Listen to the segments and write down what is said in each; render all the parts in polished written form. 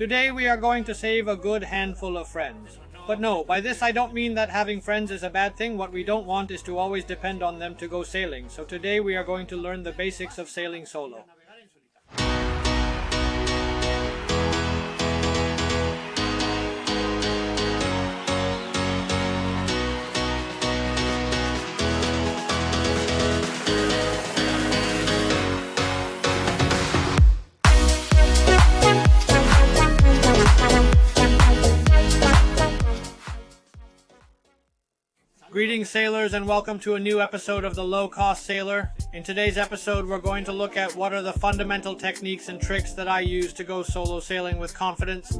Today we are going to save a good handful of friends. But no, by this I don't mean that having friends is a bad thing. What we don't want is to always depend on them to go sailing. So today we are going to learn the basics of sailing solo. Greetings sailors and welcome to a new episode of the Low Cost Sailor. In today's episode we're going to look at what are the fundamental techniques and tricks that I use to go solo sailing with confidence.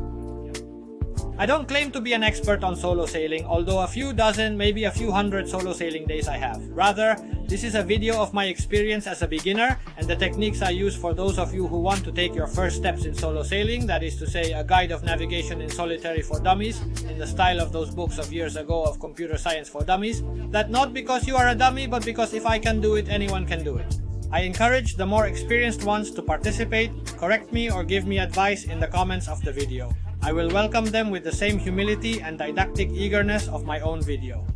I don't claim to be an expert on solo sailing, although a few dozen, maybe a few hundred solo sailing days I have. Rather, this is a video of my experience as a beginner and the techniques I use for those of you who want to take your first steps in solo sailing, that is to say, a guide of navigation in solitary for dummies, in the style of those books of years ago of computer science for dummies. That not because you are a dummy, but because if I can do it, anyone can do it. I encourage the more experienced ones to participate, correct me or give me advice in the comments of the video. I will welcome them with the same humility and didactic eagerness of my own video.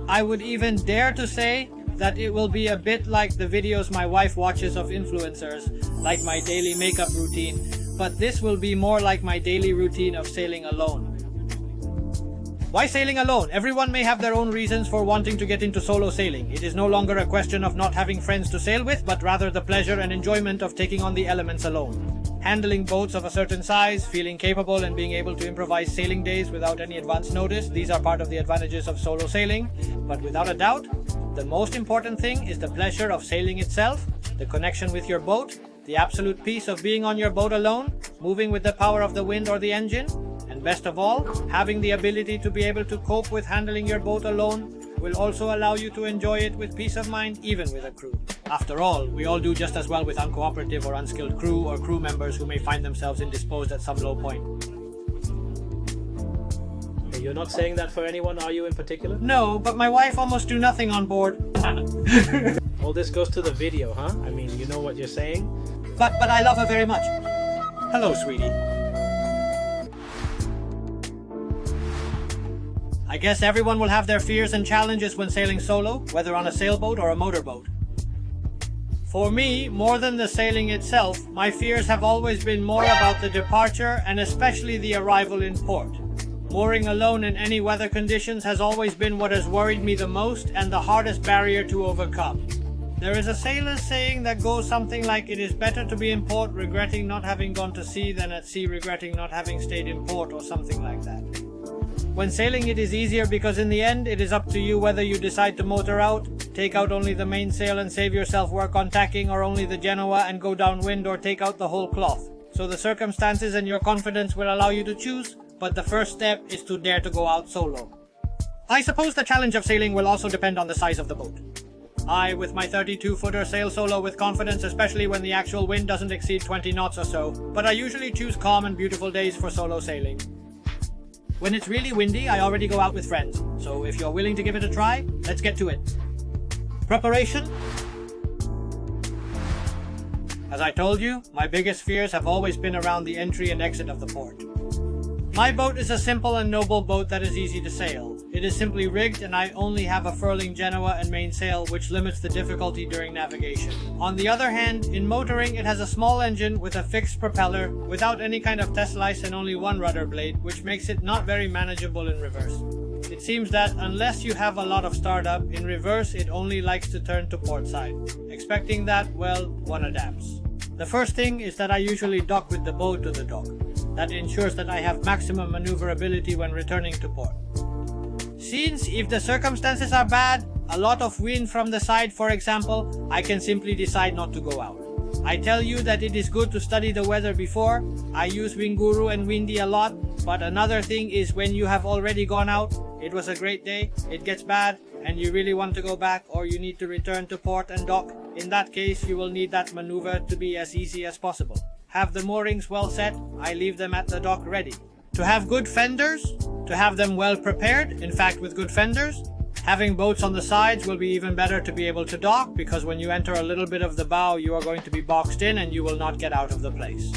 I would even dare to say that it will be a bit like the videos my wife watches of influencers, like my daily makeup routine, but this will be more like my daily routine of sailing alone. Why sailing alone? Everyone may have their own reasons for wanting to get into solo sailing. It is no longer a question of not having friends to sail with, but rather the pleasure and enjoyment of taking on the elements alone. Handling boats of a certain size, feeling capable and being able to improvise sailing days without any advance notice, these are part of the advantages of solo sailing. But without a doubt, the most important thing is the pleasure of sailing itself, the connection with your boat, the absolute peace of being on your boat alone, moving with the power of the wind or the engine, and best of all, having the ability to be able to cope with handling your boat alone will also allow you to enjoy it with peace of mind, even with a crew. After all, we all do just as well with uncooperative or unskilled crew or crew members who may find themselves indisposed at some low point. You're not saying that for anyone, are you in particular? No, but my wife almost do nothing on board. All this goes to the video, huh? I mean, you know what you're saying? But I love her very much. Hello, sweetie. I guess everyone will have their fears and challenges when sailing solo, whether on a sailboat or a motorboat. For me, more than the sailing itself, my fears have always been more about the departure and especially the arrival in port. Mooring alone in any weather conditions has always been what has worried me the most and the hardest barrier to overcome. There is a sailor's saying that goes something like, it is better to be in port regretting not having gone to sea than at sea regretting not having stayed in port, or something like that. When sailing it is easier because in the end it is up to you whether you decide to motor out, take out only the mainsail and save yourself work on tacking, or only the Genoa and go downwind, or take out the whole cloth. So the circumstances and your confidence will allow you to choose, but the first step is to dare to go out solo. I suppose the challenge of sailing will also depend on the size of the boat. I, with my 32-footer, sail solo with confidence, especially when the actual wind doesn't exceed 20 knots or so, but I usually choose calm and beautiful days for solo sailing. When it's really windy, I already go out with friends, so if you're willing to give it a try, let's get to it. Preparation? As I told you, my biggest fears have always been around the entry and exit of the port. My boat is a simple and noble boat that is easy to sail. It is simply rigged and I only have a furling Genoa and mainsail, which limits the difficulty during navigation. On the other hand, in motoring it has a small engine with a fixed propeller, without any kind of test lice and only one rudder blade, which makes it not very manageable in reverse. It seems that unless you have a lot of startup, in reverse it only likes to turn to port side. Expecting that, well, one adapts. The first thing is that I usually dock with the boat to the dock. That ensures that I have maximum maneuverability when returning to port. Since if the circumstances are bad, a lot of wind from the side for example, I can simply decide not to go out. I tell you that it is good to study the weather before. I use Winguru and Windy a lot, but another thing is when you have already gone out, it was a great day, it gets bad, and you really want to go back or you need to return to port and dock. In that case, you will need that maneuver to be as easy as possible. Have the moorings well set, I leave them at the dock ready. To have good fenders, to have them well prepared, in fact with good fenders. Having boats on the sides will be even better to be able to dock, because when you enter a little bit of the bow you are going to be boxed in and you will not get out of the place.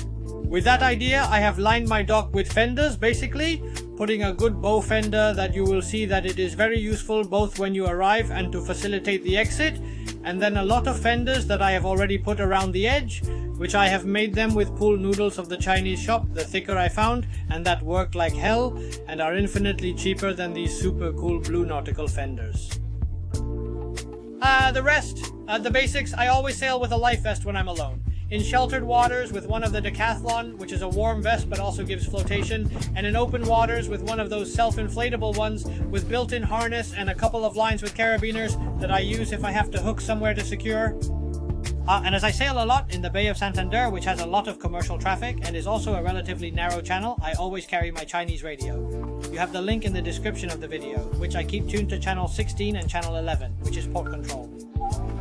With that idea, I have lined my dock with fenders, basically, putting a good bow fender that you will see that it is very useful both when you arrive and to facilitate the exit, and then a lot of fenders that I have already put around the edge, which I have made them with pool noodles of the Chinese shop, the thicker I found, and that work like hell, and are infinitely cheaper than these super cool blue nautical fenders. The basics, I always sail with a life vest when I'm alone. In sheltered waters with one of the Decathlon, which is a warm vest but also gives flotation, and in open waters with one of those self-inflatable ones with built-in harness and a couple of lines with carabiners that I use if I have to hook somewhere to secure. And as I sail a lot in the Bay of Santander, which has a lot of commercial traffic and is also a relatively narrow channel, I always carry my Chinese radio. You have the link in the description of the video, which I keep tuned to channel 16 and channel 11, which is port control.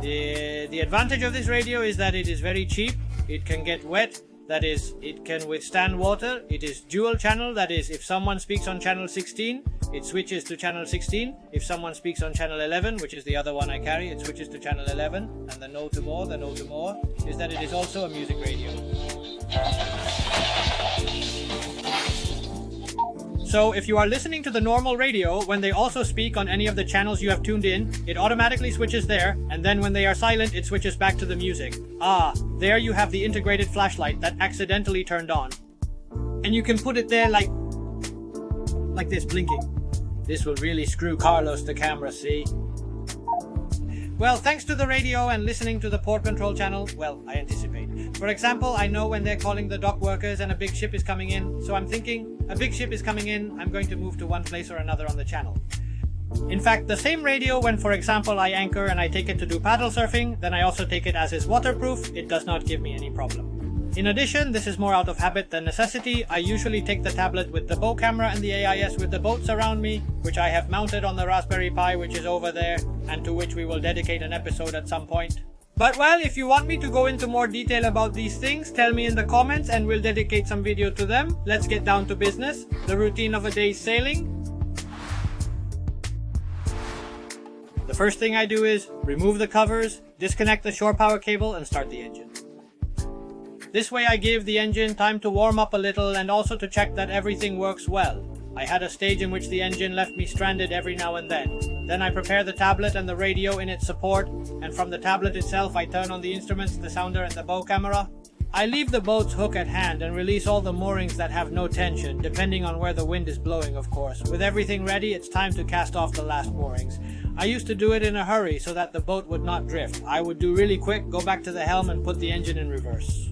The advantage of this radio is that it is very cheap, it can get wet, that is, it can withstand water, it is dual channel, that is, if someone speaks on channel 16, it switches to channel 16, if someone speaks on channel 11, which is the other one I carry, it switches to channel 11, and the no to more, is that it is also a music radio. So if you are listening to the normal radio, when they also speak on any of the channels you have tuned in, it automatically switches there, and then when they are silent, it switches back to the music. There you have the integrated flashlight that accidentally turned on. And you can put it there like this, blinking. This will really screw Carlos the camera, see? Well, thanks to the radio and listening to the port control channel, well, I anticipate. For example, I know when they're calling the dock workers and a big ship is coming in, so I'm thinking, a big ship is coming in, I'm going to move to one place or another on the channel. In fact, the same radio when, for example, I anchor and I take it to do paddle surfing, then I also take it as is waterproof, it does not give me any problem. In addition, this is more out of habit than necessity, I usually take the tablet with the bow camera and the AIS with the boats around me, which I have mounted on the Raspberry Pi which is over there, and to which we will dedicate an episode at some point. But well, if you want me to go into more detail about these things, tell me in the comments and we'll dedicate some video to them. Let's get down to business, the routine of a day's sailing. The first thing I do is remove the covers, disconnect the shore power cable and start the engine. This way I give the engine time to warm up a little and also to check that everything works well. I had a stage in which the engine left me stranded every now and then. Then I prepare the tablet and the radio in its support, and from the tablet itself I turn on the instruments, the sounder and the bow camera. I leave the boat's hook at hand and release all the moorings that have no tension, depending on where the wind is blowing of course. With everything ready, it's time to cast off the last moorings. I used to do it in a hurry so that the boat would not drift. I would do really quick, go back to the helm and put the engine in reverse.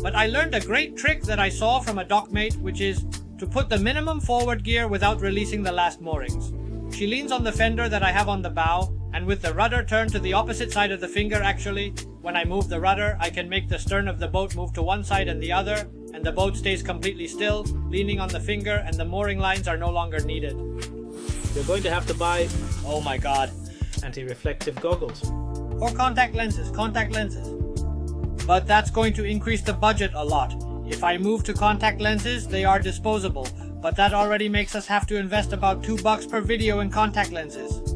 But I learned a great trick that I saw from a dockmate, which is to put the minimum forward gear without releasing the last moorings. She leans on the fender that I have on the bow, and with the rudder turned to the opposite side of the finger actually, when I move the rudder, I can make the stern of the boat move to one side and the other, and the boat stays completely still, leaning on the finger, and the mooring lines are no longer needed. You're going to have to buy, oh my god, anti-reflective goggles. Or contact lenses. But that's going to increase the budget a lot. If I move to contact lenses, they are disposable, but that already makes us have to invest about $2 per video in contact lenses.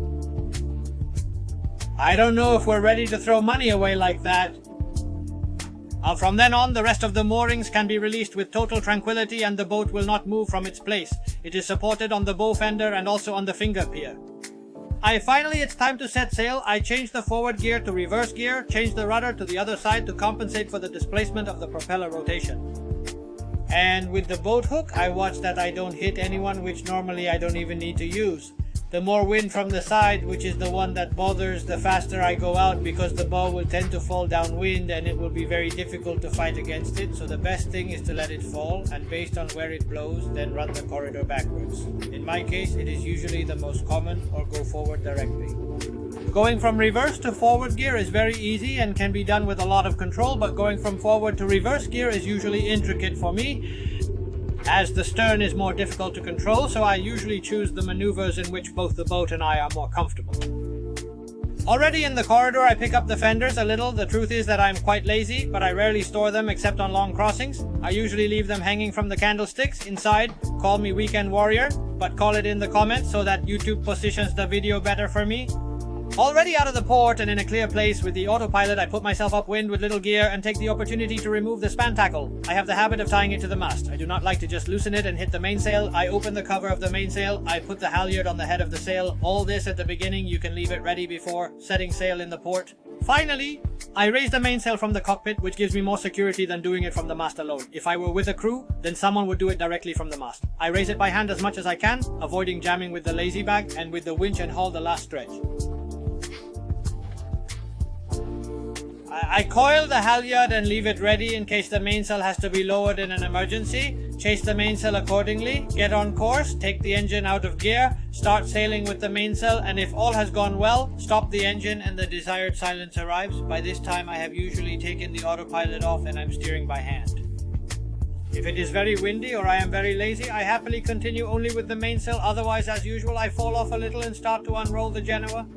I don't know if we're ready to throw money away like that. From then on, the rest of the moorings can be released with total tranquility and the boat will not move from its place. It is supported on the bow fender and also on the finger pier. Finally, it's time to set sail. I change the forward gear to reverse gear, change the rudder to the other side to compensate for the displacement of the propeller rotation. And with the boat hook, I watch that I don't hit anyone, which normally I don't even need to use. The more wind from the side, which is the one that bothers, the faster I go out because the bow will tend to fall downwind and it will be very difficult to fight against it, so the best thing is to let it fall and based on where it blows, then run the corridor backwards. In my case, it is usually the most common, or go forward directly. Going from reverse to forward gear is very easy and can be done with a lot of control, but going from forward to reverse gear is usually intricate for me, as the stern is more difficult to control, so I usually choose the maneuvers in which both the boat and I are more comfortable. Already in the corridor I pick up the fenders a little. The truth is that I'm quite lazy, but I rarely store them except on long crossings. I usually leave them hanging from the candlesticks inside. Call me weekend warrior, but call it in the comments so that YouTube positions the video better for me. Already out of the port and in a clear place with the autopilot, I put myself upwind with little gear and take the opportunity to remove the span tackle. I have the habit of tying it to the mast. I do not like to just loosen it and hit the mainsail. I open the cover of the mainsail, I put the halyard on the head of the sail. All this at the beginning, you can leave it ready before setting sail in the port. Finally, I raise the mainsail from the cockpit, which gives me more security than doing it from the mast alone. If I were with a crew, then someone would do it directly from the mast. I raise it by hand as much as I can, avoiding jamming with the lazy bag and with the winch and haul the last stretch. I coil the halyard and leave it ready in case the mainsail has to be lowered in an emergency. Chase the mainsail accordingly, get on course, take the engine out of gear, start sailing with the mainsail, and if all has gone well, stop the engine and the desired silence arrives. By this time I have usually taken the autopilot off and I'm steering by hand. If it is very windy or I am very lazy, I happily continue only with the mainsail. Otherwise, as usual, I fall off a little and start to unroll the Genoa.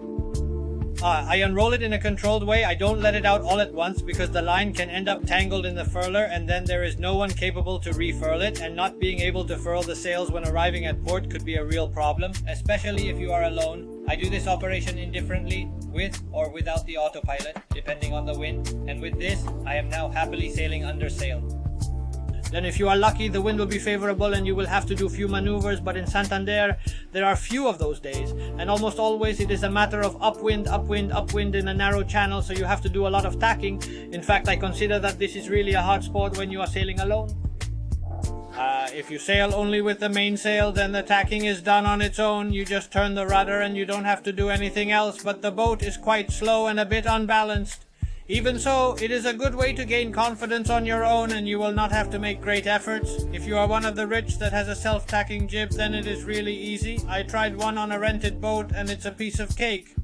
I unroll it in a controlled way. I don't let it out all at once because the line can end up tangled in the furler and then there is no one capable to refurl it, and not being able to furl the sails when arriving at port could be a real problem, especially if you are alone. I do this operation indifferently, with or without the autopilot, depending on the wind, and with this, I am now happily sailing under sail. Then if you are lucky, the wind will be favorable and you will have to do few maneuvers, but in Santander, there are few of those days, and almost always it is a matter of upwind, upwind, upwind in a narrow channel, so you have to do a lot of tacking. In fact, I consider that this is really a hard sport when you are sailing alone. If you sail only with the mainsail, then the tacking is done on its own. You just turn the rudder and you don't have to do anything else, but the boat is quite slow and a bit unbalanced. Even so, it is a good way to gain confidence on your own and you will not have to make great efforts. If you are one of the rich that has a self-tacking jib, then it is really easy. I tried one on a rented boat and it's a piece of cake.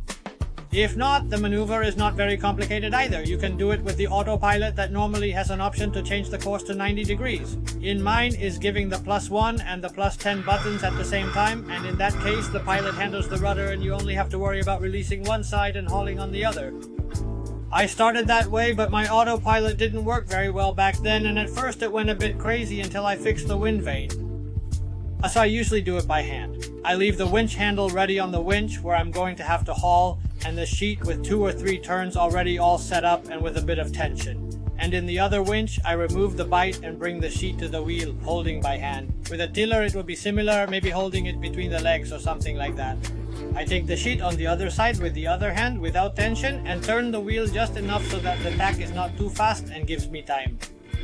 If not, the maneuver is not very complicated either. You can do it with the autopilot that normally has an option to change the course to 90 degrees. In mine is giving the +1 and the +10 buttons at the same time, and in that case the pilot handles the rudder and you only have to worry about releasing one side and hauling on the other. I started that way, but my autopilot didn't work very well back then, and at first it went a bit crazy until I fixed the wind vane. So I usually do it by hand. I leave the winch handle ready on the winch where I'm going to have to haul, and the sheet with 2 or 3 turns already all set up and with a bit of tension. And in the other winch, I remove the bight and bring the sheet to the wheel, holding by hand. With a tiller it would be similar, maybe holding it between the legs or something like that. I take the sheet on the other side with the other hand without tension and turn the wheel just enough so that the tack is not too fast and gives me time.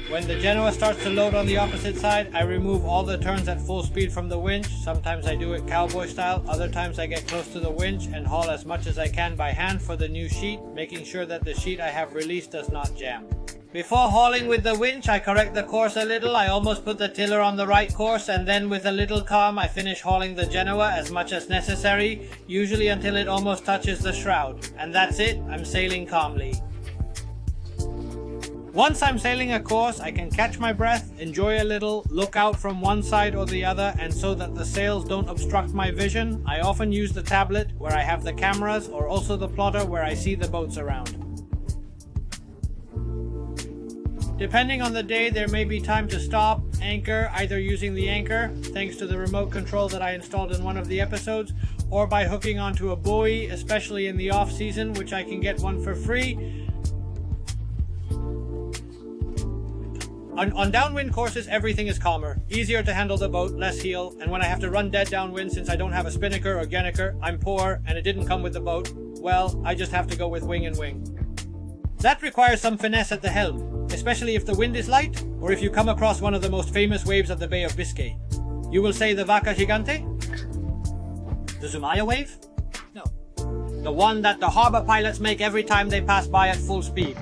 When the Genoa starts to load on the opposite side, I remove all the turns at full speed from the winch. Sometimes I do it cowboy style, other times I get close to the winch and haul as much as I can by hand for the new sheet, making sure that the sheet I have released does not jam. Before hauling with the winch, I correct the course a little. I almost put the tiller on the right course, and then with a little calm I finish hauling the Genoa as much as necessary, usually until it almost touches the shroud. And that's it, I'm sailing calmly. Once I'm sailing a course, I can catch my breath, enjoy a little, look out from one side or the other, and so that the sails don't obstruct my vision, I often use the tablet where I have the cameras, or also the plotter where I see the boats around. Depending on the day, there may be time to stop, anchor, either using the anchor, thanks to the remote control that I installed in one of the episodes, or by hooking onto a buoy, especially in the off-season, which I can get one for free. On downwind courses, everything is calmer, easier to handle the boat, less heel, and when I have to run dead downwind since I don't have a spinnaker or gennaker, I'm poor, and it didn't come with the boat, well, I just have to go with wing and wing. That requires some finesse at the helm, especially if the wind is light, or if you come across one of the most famous waves of the Bay of Biscay. You will say the Vaca Gigante? The Zumaya wave? No. The one that the harbor pilots make every time they pass by at full speed.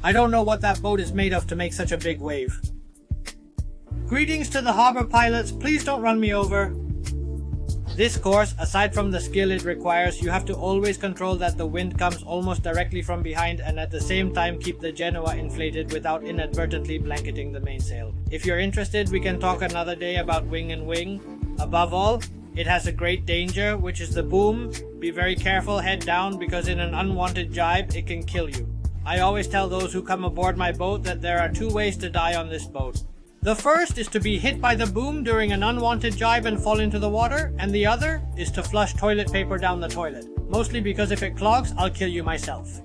I don't know what that boat is made of to make such a big wave. Greetings to the harbor pilots, please don't run me over. This course, aside from the skill it requires, you have to always control that the wind comes almost directly from behind and at the same time keep the genoa inflated without inadvertently blanketing the mainsail. If you're interested, we can talk another day about wing and wing. Above all, it has a great danger, which is the boom. Be very careful head down because in an unwanted jibe, it can kill you. I always tell those who come aboard my boat that there are 2 ways to die on this boat. The first is to be hit by the boom during an unwanted jibe and fall into the water, and the other is to flush toilet paper down the toilet. Mostly because if it clogs, I'll kill you myself.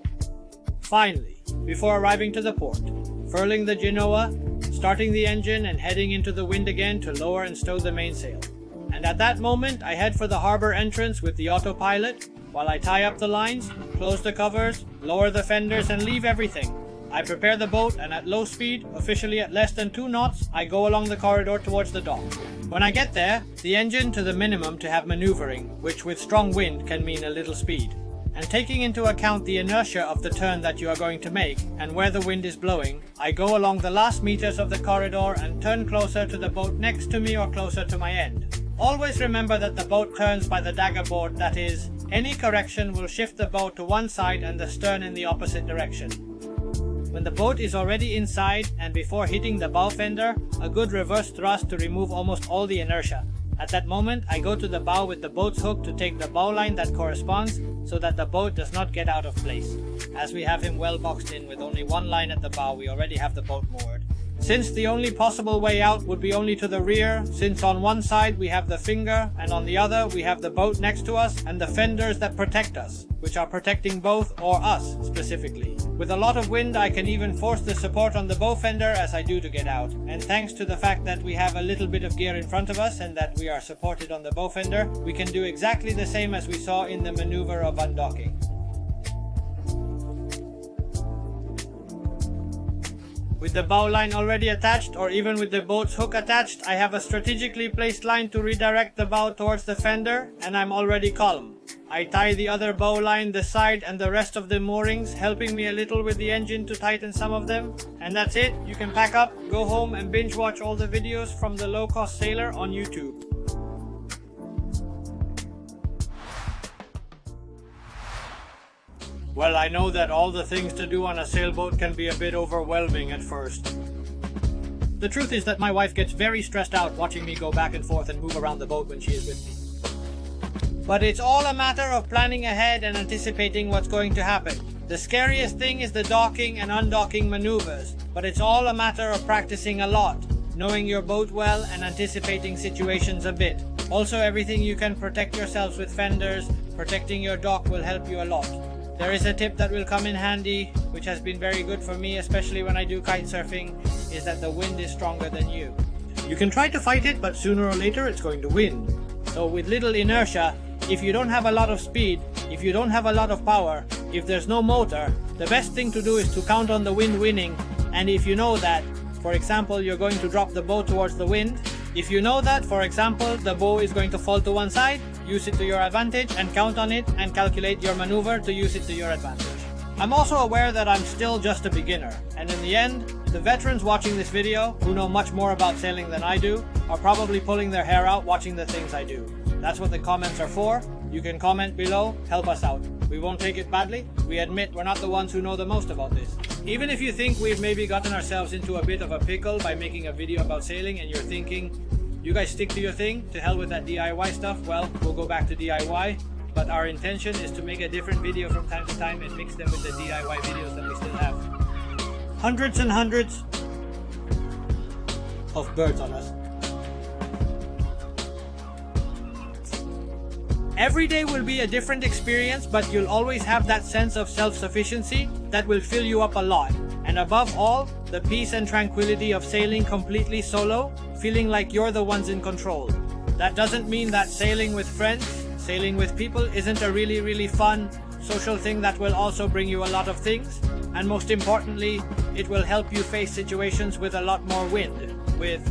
Finally, before arriving to the port, furling the genoa, starting the engine and heading into the wind again to lower and stow the mainsail. And at that moment, I head for the harbor entrance with the autopilot, while I tie up the lines, close the covers, lower the fenders and leave everything. I prepare the boat and at low speed, officially at less than 2 knots, I go along the corridor towards the dock. When I get there, the engine to the minimum to have maneuvering, which with strong wind can mean a little speed. And taking into account the inertia of the turn that you are going to make and where the wind is blowing, I go along the last meters of the corridor and turn closer to the boat next to me or closer to my end. Always remember that the boat turns by the dagger board, that is, any correction will shift the boat to one side and the stern in the opposite direction. When the boat is already inside and before hitting the bow fender, a good reverse thrust to remove almost all the inertia. At that moment, I go to the bow with the boat's hook to take the bow line that corresponds so that the boat does not get out of place. As we have him well boxed in with only one line at the bow, we already have the boat moored. Since the only possible way out would be only to the rear, since on one side we have the finger and on the other we have the boat next to us and the fenders that protect us, which are protecting both or us specifically. With a lot of wind I can even force the support on the bow fender as I do to get out, and thanks to the fact that we have a little bit of gear in front of us and that we are supported on the bow fender, we can do exactly the same as we saw in the maneuver of undocking. With the bow line already attached, or even with the boat's hook attached, I have a strategically placed line to redirect the bow towards the fender, and I'm already calm. I tie the other bow line, the side, and the rest of the moorings, helping me a little with the engine to tighten some of them. And that's it. You can pack up, go home, and binge watch all the videos from the Low Cost Sailor on YouTube. Well, I know that all the things to do on a sailboat can be a bit overwhelming at first. The truth is that my wife gets very stressed out watching me go back and forth and move around the boat when she is with me. But it's all a matter of planning ahead and anticipating what's going to happen. The scariest thing is the docking and undocking maneuvers, but it's all a matter of practicing a lot, knowing your boat well and anticipating situations a bit. Also, everything you can protect yourselves with fenders, protecting your dock will help you a lot. There is a tip that will come in handy, which has been very good for me, especially when I do kite surfing, is that the wind is stronger than you. You can try to fight it, but sooner or later it's going to win. So with little inertia, if you don't have a lot of speed, if you don't have a lot of power, if there's no motor, the best thing to do is to count on the wind winning. And if you know that, for example, you're going to drop the bow towards the wind, if you know that, for example, the bow is going to fall to one side, use it to your advantage and count on it and calculate your maneuver to use it to your advantage. I'm also aware that I'm still just a beginner, and in the end, the veterans watching this video, who know much more about sailing than I do, are probably pulling their hair out watching the things I do. That's what the comments are for. You can comment below, help us out. We won't take it badly. We admit we're not the ones who know the most about this. Even if you think we've maybe gotten ourselves into a bit of a pickle by making a video about sailing and you're thinking, you guys stick to your thing, to hell with that DIY stuff, well, we'll go back to DIY. But our intention is to make a different video from time to time and mix them with the DIY videos that we still have. Hundreds and hundreds of birds on us. Every day will be a different experience, but you'll always have that sense of self-sufficiency that will fill you up a lot. And above all, the peace and tranquility of sailing completely solo, feeling like you're the ones in control. That doesn't mean that sailing with friends, sailing with people isn't a really fun, social thing that will also bring you a lot of things. And most importantly, it will help you face situations with a lot more wind, with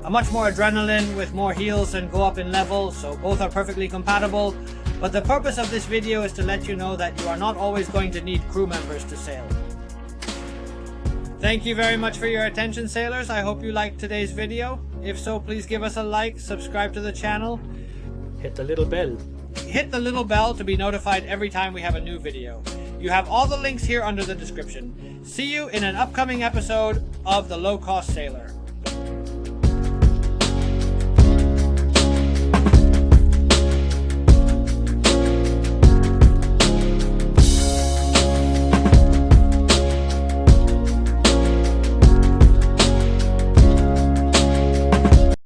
a much more adrenaline, with more heels and go up in level, so both are perfectly compatible. But the purpose of this video is to let you know that you are not always going to need crew members to sail. Thank you very much for your attention, sailors. I hope you liked today's video. If so, please give us a like, subscribe to the channel, Hit the little bell. Hit the little bell to be notified every time we have a new video. You have all the links here under the description. See you in an upcoming episode of The Low Cost Sailor.